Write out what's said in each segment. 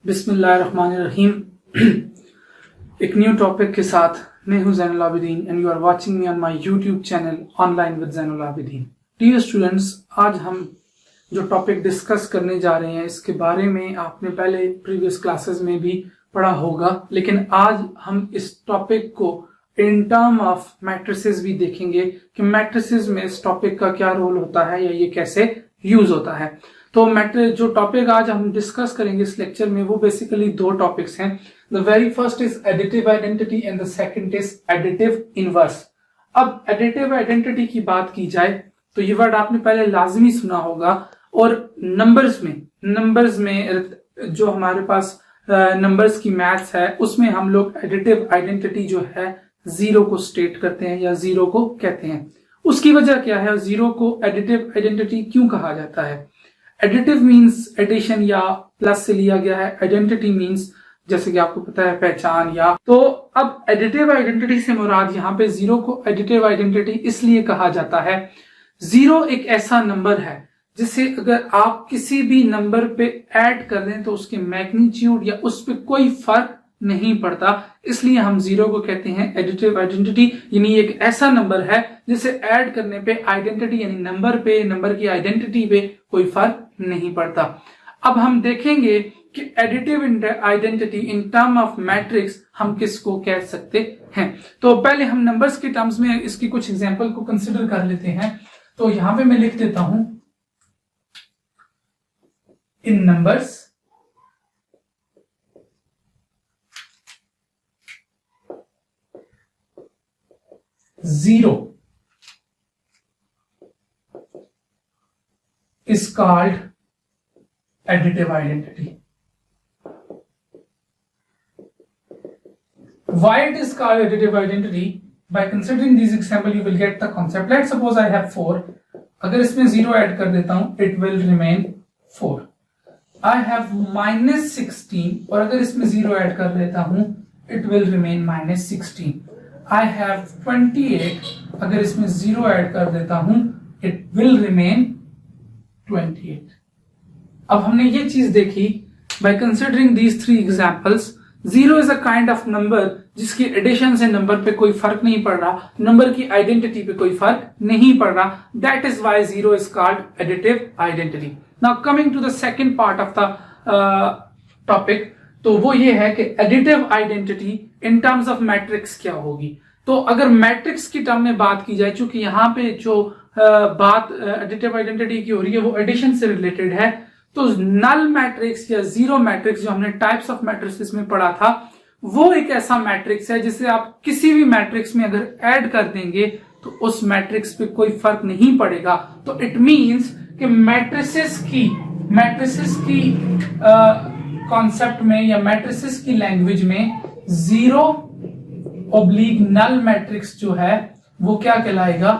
बिस्मिल्लाहिर्रहमानिर्रहीम। एक new topic के साथ मैं हूं Zainul Abidin and you are watching me on my YouTube channel online with Zainul Abidin. Dear students, आज हम जो टॉपिक डिस्कस करने जा रहे हैं इसके बारे में आपने पहले प्रीवियस क्लासेस में भी पढ़ा होगा, लेकिन आज हम इस टॉपिक को इन टर्म ऑफ मैट्रिसेस भी देखेंगे कि मैट्रिसेस में इस टॉपिक का क्या रोल होता है या ये कैसे यूज होता है। तो जो टॉपिक आज हम डिस्कस करेंगे इस लेक्चर में वो बेसिकली दो टॉपिक्स हैं। The very first is additive identity and the second is additive inverse. अब एडिटिव आइडेंटिटी की बात की जाए तो ये वर्ड आपने पहले लाजमी सुना होगा, और नंबर्स में जो हमारे पास नंबर्स की मैथ्स है उसमें हम लोग एडिटिव आइडेंटिटी जो है जीरो को स्टेट करते हैं या जीरो को कहते हैं। उसकी वजह क्या है, जीरो को एडिटिव आइडेंटिटी क्यों कहा जाता है? एडिटिव मीन्स एडिशन या प्लस से लिया गया है, आइडेंटिटी मीन्स जैसे कि आपको पता है पहचान या। तो अब एडिटिव आइडेंटिटी से मुराद यहाँ पे जीरो को एडिटिव आइडेंटिटी इसलिए कहा जाता है, जीरो एक ऐसा नंबर है जिसे अगर आप किसी भी नंबर पे ऐड कर दें तो उसके मैग्नीट्यूड या उस पर कोई फर्क नहीं पड़ता, इसलिए हम जीरो को कहते हैं एडिटिव आइडेंटिटी। यानी एक ऐसा नंबर है जिसे ऐड करने पे आइडेंटिटी यानी नंबर की आइडेंटिटी पे कोई फर्क नहीं पड़ता। अब हम देखेंगे कि additive identity in term of matrix हम किसको कह सकते हैं। तो पहले हम नंबर्स के टर्म्स में इसकी कुछ एग्जांपल को कंसिडर कर लेते हैं। तो यहां पे मैं लिख देता हूं इन numbers zero is called additive identity. Why it is called additive identity? By considering these example you will get the concept. Let's suppose I have 4. अगर इसमें 0 ऐड कर देता हूं it will remain 4. I have -16 और अगर इसमें 0 add कर देता हूं it will remain -16. I have 28, अगर इसमें 0 ऐड कर देता हूं it will remain 28. अब हमने ये चीज देखी by considering these three examples, 0 is a kind of number जिसकी एडिशन से नंबर पे कोई फर्क नहीं पड़ रहा, नंबर की आइडेंटिटी पे कोई फर्क नहीं पड़ रहा। That is why 0 is called additive identity. Now coming to the second part of the topic, तो वो ये है कि additive identity in terms of matrix क्या होगी। तो अगर मैट्रिक्स की टर्म में बात की जाए, चूंकि यहाँ पे जो बात एडिटिव आइडेंटिटी की हो रही है वो एडिशन से रिलेटेड है, तो नल मैट्रिक्स या जीरो मैट्रिक्स जो हमने टाइप्स ऑफ मैट्रिक्स में पढ़ा था वो एक ऐसा मैट्रिक्स है जिसे आप किसी भी मैट्रिक्स में अगर ऐड कर देंगे तो उस मैट्रिक्स पे कोई फर्क नहीं पड़ेगा। तो इट मींस कि मैट्रिसेस की कॉन्सेप्ट में या मैट्रिसेस की लैंग्वेज में जीरो ऑब्लिक नल मैट्रिक्स जो है वो क्या कहलाएगा?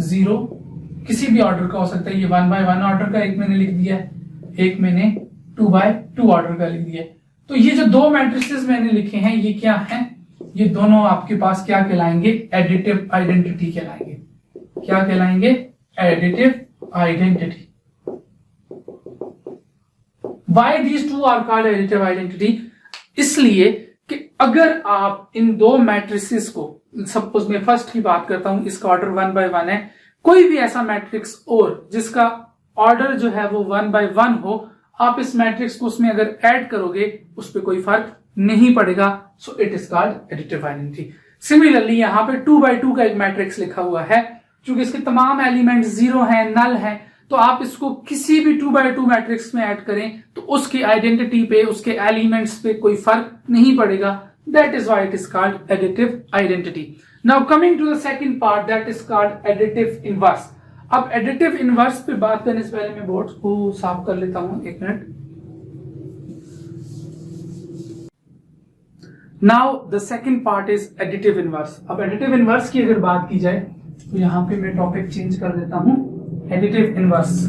जीरो किसी भी ऑर्डर का हो सकता है। ये 1 by 1 ऑर्डर का एक मैंने लिख दिया है, एक मैंने 2 by 2 ऑर्डर का लिख दिया है। तो ये जो दो मैट्रिसेस मैंने लिखे हैं ये क्या हैं? ये दोनों आपके पास क्या कहलाएंगे? एडिटिव आइडेंटिटी कहलाएंगे। क्या कहलाएंगे? Additive identity. Why these two are called additive identity? इसलिए कि अगर आप इन दो मैट्रिसेस को, सपोज मैं फर्स्ट की बात करता हूं, इसका ऑर्डर 1 by 1 है, कोई भी ऐसा मैट्रिक्स और जिसका ऑर्डर जो है वो 1 by 1 हो, आप इस मैट्रिक्स को उसमें अगर ऐड करोगे उस पर कोई फर्क नहीं पड़ेगा। So it is called additive identity. Similarly यहाँ पे 2 by 2 का एक मैट्रिक्स लिखा हुआ है, क्योंकि इसके तमाम एलिमेंट जीरो हैं, नल हैं, तो आप इसको किसी भी 2 by 2 मैट्रिक्स में ऐड करें तो उसकी आइडेंटिटी पे, उसके एलिमेंट्स पे कोई फर्क नहीं पड़ेगा। That is why it is called additive identity. Now coming to the second part, that is called additive inverse. अब एडिटिव इनवर्स पे बात करने से पहले मैं बोर्ड को साफ कर लेता हूं, एक minute. Now the second part is additive inverse. अब एडिटिव इनवर्स की अगर बात की जाए तो यहां पे मैं टॉपिक चेंज कर देता हूं, एडिटिव इनवर्स।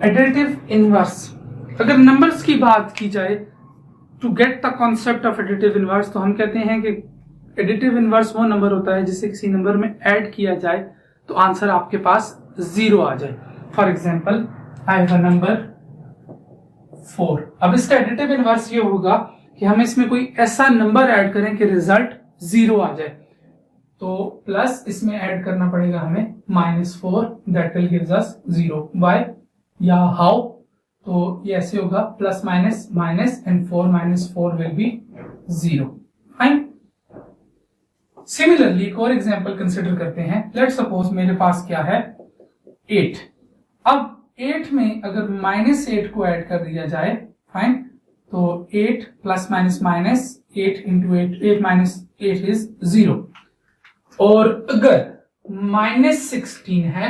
एडिटिव इनवर्स, अगर नंबर्स की बात की जाए to get the concept of additive inverse, तो हम कहते हैं कि एडिटिव इनवर्स वो नंबर होता है जिसे किसी नंबर में ऐड किया जाए तो आंसर आपके पास 0 आ जाए। For example I have a number 4। अब इसका एडिटिव इनवर्स ये होगा कि हम इसमें कोई ऐसा नंबर ऐड करें कि रिजल्ट 0 आ जाए, तो प्लस इसमें ऐड करना पड़ेगा हमें -4, that will gives us 0। Why या हाउ? तो ये ऐसे होगा plus minus minus and 4 - 4 will be 0। Fine. Similarly एक और एग्जांपल कंसिडर करते हैं। लेट्स सपोज मेरे पास क्या है 8। अब 8 में अगर -8 को ऐड कर दिया जाए, फाइन, तो 8 plus minus minus 8 into 8 minus 8 is 0। और अगर -16 है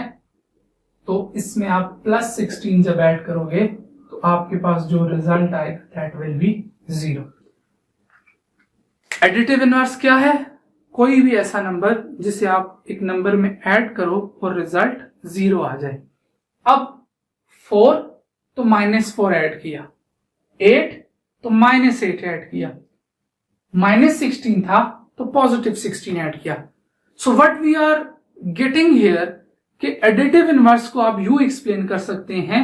तो इसमें आप +16 जब ऐड करोगे तो आपके पास जो रिजल्ट आएगा that will be 0। Additive inverse क्या है? कोई भी ऐसा नंबर जिसे आप एक नंबर में ऐड करो और रिजल्ट 0 आ जाए। अब 4 तो -4 ऐड किया, 8 तो -8 ऐड किया, -16 था तो +16 ऐड किया। So what we are getting here कि एडिटिव इनवर्स को आप यू एक्सप्लेन कर सकते हैं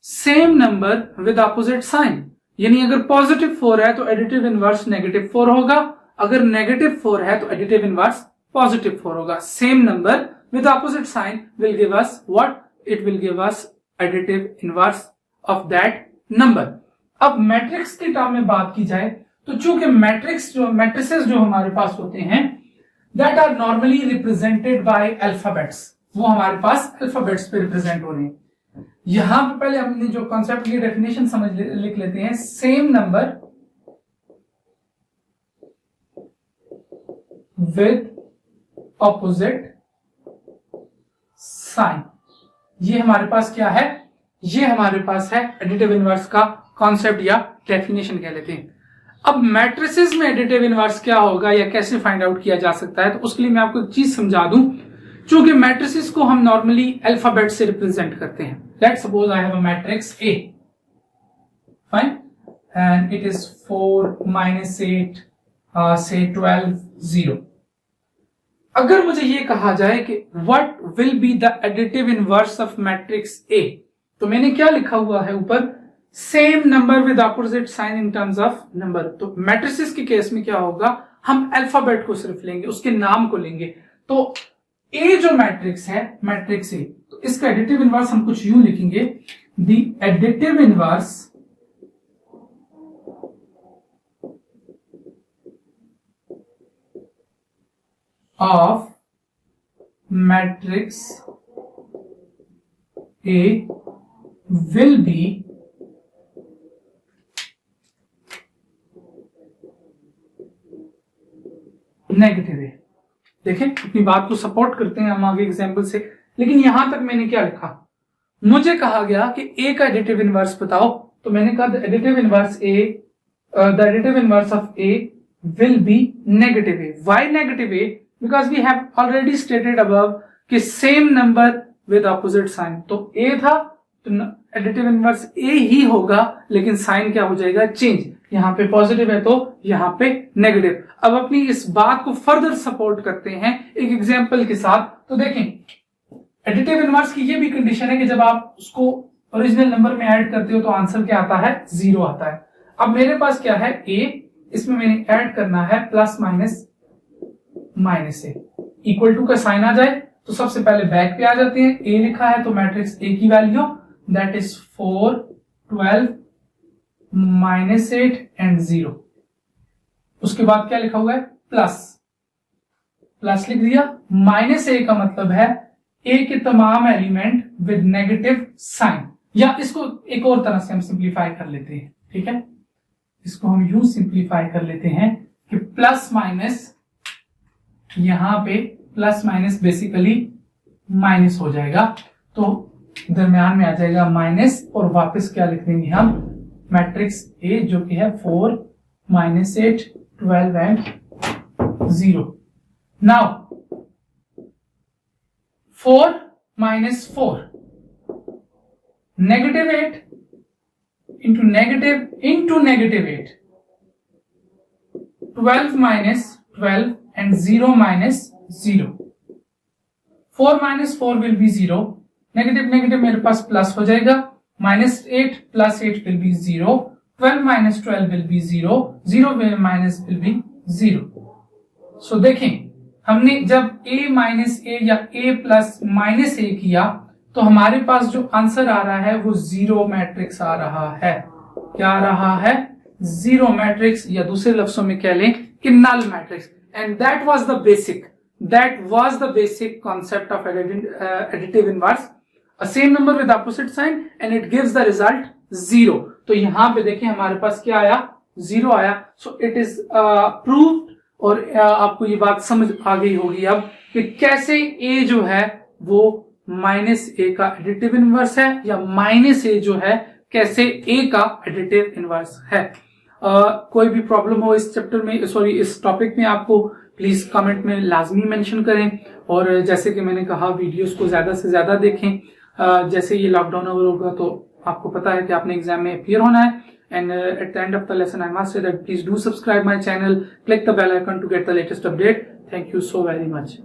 same number with opposite sign. यानी अगर +4 है तो एडिटिव इनवर्स -4 होगा, अगर -4 है तो एडिटिव इनवर्स +4 होगा। Same number with opposite sign will give us what? It will give us additive inverse of that number. अब मैट्रिक्स की टर्म में बात की जाए तो चूंकि मैट्रिसेस जो हमारे पास होते हैं that are normally represented by alphabets, वो हमारे पास अल्फाबेट्स पे रिप्रेजेंट हो रहे हैं। यहां पे पहले हमने जो कॉन्सेप्ट की डेफिनेशन लिख लेते हैं। Same number with opposite sign, ये हमारे पास क्या है? ये हमारे पास है एडिटिव इनवर्स का कॉन्सेप्ट या डेफिनेशन कह लेते हैं। अब मैट्रिसेस में एडिटिव इनवर्स क्या होगा या कैसे फाइंड आउट किया जा सकता है, तो उसके लिए मैं आपको एक चीज समझा दूं। चूंकि मैट्रिसेस को हम नॉर्मली अल्फाबेट से रिप्रेजेंट करते हैं। Let's suppose I have a matrix A, fine, and it is 4 -8 से 12 0। अगर मुझे ये कहा जाए कि what will be the additive inverse of matrix A, तो मैंने क्या लिखा हुआ है ऊपर? Same number with opposite sign in terms of number. तो मैट्रिसेस के केस में क्या होगा? हम अल्फाबेट को सिर्फ लेंगे, उसके नाम को लेंगे। तो A जो मैट्रिक्स है, मैट्रिक्स A, तो इसका एडिटिव इनवर्स हम कुछ यूं लिखेंगे, the additive inverse of matrix A will be negative है। देखें अपनी बात को सपोर्ट करते हैं हम आगे एग्जाम्पल से। लेकिन यहां तक मैंने क्या लिखा? मुझे कहा गया कि A का एडिटिव इनवर्स बताओ, तो मैंने कहा the additive inverse of A will be negative A. Why negative A? Because we have already stated above कि same number with opposite sign. तो A था तो एडिटिव इनवर्स A ही होगा, लेकिन साइन क्या हो जाएगा? चेंज। यहां पे पॉजिटिव है तो यहां पे नेगेटिव। अब अपनी इस बात को फर्दर सपोर्ट करते हैं एक एग्जांपल के साथ। तो देखें एडिटिव इनवर्स की ये भी कंडीशन है कि जब आप उसको ओरिजिनल नंबर में ऐड करते हो तो आंसर क्या आता है? 0 आता है। अब मेरे पास क्या है? A, इसमें मैंने ऐड करना है plus minus minus A, equal to का साइन आ जाए तो सबसे पहले बैक पे आ जाते हैं। A लिखा है तो मैट्रिक्स A की वैल्यू दैट इज 4 12 -8 एंड 0। उसके बाद क्या लिखा हुआ है? प्लस, प्लस लिख दिया। -A का मतलब है A के तमाम एलिमेंट विद नेगेटिव साइन। या इसको एक और तरह से हम सिंप्लीफाई कर लेते हैं, ठीक है? इसको हम यूं सिंप्लीफाई कर लेते हैं कि प्लस माइनस, यहां पे प्लस माइनस बेसिकली माइनस हो जाएगा, तो दरम्यान में आ जाएगा माइनस, और वापस क्या लिख देंगे हम? मैट्रिक्स A जो कि है 4 -8 12 and 0। Now 4 - 4 -8 into negative -8 12 - 12 and 0 minus 0. 4 minus 4 will be 0. Negative negative मेरे पास प्लस हो जाएगा. Minus 8 plus 8 will be 0. 12 minus 12 will be 0. 0 minus will be 0. So देखें, हमने जब a minus a या a plus minus a किया तो हमारे पास जो आंसर आ रहा है वो जीरो मैट्रिक्स आ रहा है. क्या आ रहा है? जीरो मैट्रिक्स, या दूसरे लफ्जों में कह लें कि null matrix. And that was the basic concept of additive inverse. A same number with opposite sign and it gives the result zero. तो यहां पे देखिए हमारे पास क्या आया? जीरो आया. So it is proved. और आपको ये बात समझ आ गई होगी अब कि कैसे a जो है वो माइनस ए का एडिटिव इनवर्स है, या माइनस ए जो है कैसे a का एडिटिव इनवर्स है. कोई भी प्रॉब्लम हो इस चैप्टर में, इस टॉपिक में, आपको प्लीज कमेंट में लाजमी मेंशन करें. और जैसे कि मैंने कहा, वीडियोस को ज्यादा से ज्यादा देखें. जैसे ये लॉकडाउन ओवर होगा तो आपको पता है कि आपने एग्जाम में अपीयर होना है. And at the end of the lesson, I must say that please do subscribe my channel, click the bell icon to get the latest update. Thank you so very much.